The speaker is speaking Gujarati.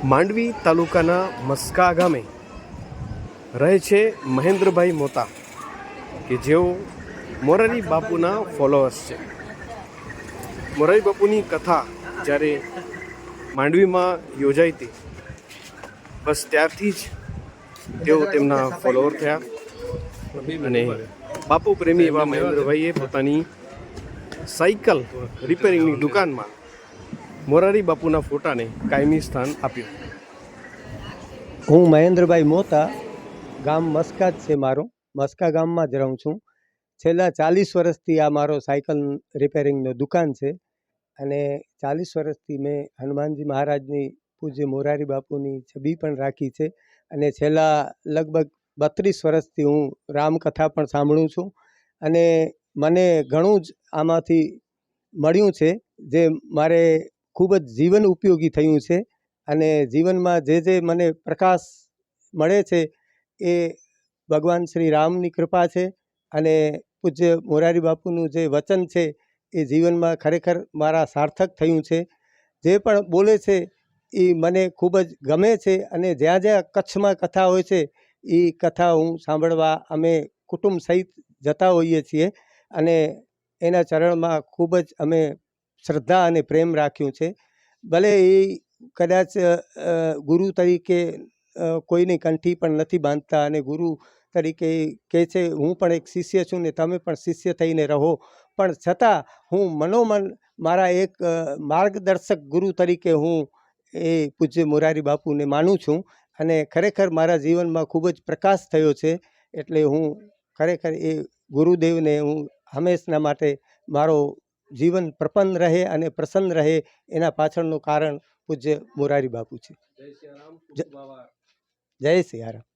માંડવી તાલુકાના મસ્કા ગામે રહે છે મહેન્દ્રભાઈ મોતા, કે જેઓ મોરારી બાપુના ફોલોઅર્સ છે. મોરારી બાપુની કથા જ્યારે માંડવીમાં યોજાઈ હતી, બસ ત્યારથી જ તેઓ તેમના ફોલોઅર થયા. અને બાપુ પ્રેમી એવા મહેન્દ્રભાઈએ પોતાની સાયકલ રિપેરિંગની દુકાનમાં મોરારી બાપુના ફોટાને કાયમી સ્થાન આપ્યું. હું મહેન્દ્રભાઈ મોતા, ગામ મસ્કા જ છે મારું. મસ્કા ગામમાં જ રહું છું. છેલ્લા 40 વર્ષથી આ મારો સાયકલ રિપેરિંગનો દુકાન છે. અને 40 વર્ષથી મેં હનુમાનજી મહારાજની, પૂજ્ય મોરારી બાપુની છબી પણ રાખી છે. અને છેલ્લા લગભગ 32 વર્ષથી હું રામકથા પણ સાંભળું છું. અને મને ઘણું જ આમાંથી મળ્યું છે, જે મારે ખૂબ જ જીવન ઉપયોગી થયું છે. અને જીવનમાં જે મને પ્રકાશ મળે છે એ ભગવાન શ્રી રામની કૃપા છે. અને પૂજ્ય મોરારી બાપુનું જે વચન છે એ જીવનમાં ખરેખર મારા સાર્થક થયું છે. જે પણ બોલે છે એ મને ખૂબ જ ગમે છે. અને જ્યાં જ્યાં કચ્છમાં કથા હોય છે એ કથા હું સાંભળવા અમે કુટુંબ સહિત જતા હોઈએ છીએ. અને એના ચરણમાં ખૂબ જ અમે શ્રદ્ધા અને પ્રેમ રાખ્યું છે. ભલે એ કદાચ ગુરુ તરીકે કોઈની કંઠી પણ નથી બાંધતા, અને ગુરુ તરીકે કહે છે હું પણ એક શિષ્ય છું ને તમે પણ શિષ્ય થઈને રહો, પણ છતાં હું મનોમન મારા એક માર્ગદર્શક ગુરુ તરીકે હું એ પૂજ્ય મોરારી બાપુને માનું છું. અને ખરેખર મારા જીવનમાં ખૂબ જ પ્રકાશ થયો છે. એટલે હું ખરેખર એ ગુરુદેવને હું હંમેશના માટે મારો જીવન પ્રપન્ન રહે અને પ્રસન્ન રહે, એના પાછળનું કારણ પૂજ્ય મોરારી બાપુ છે. જય સિયારામ.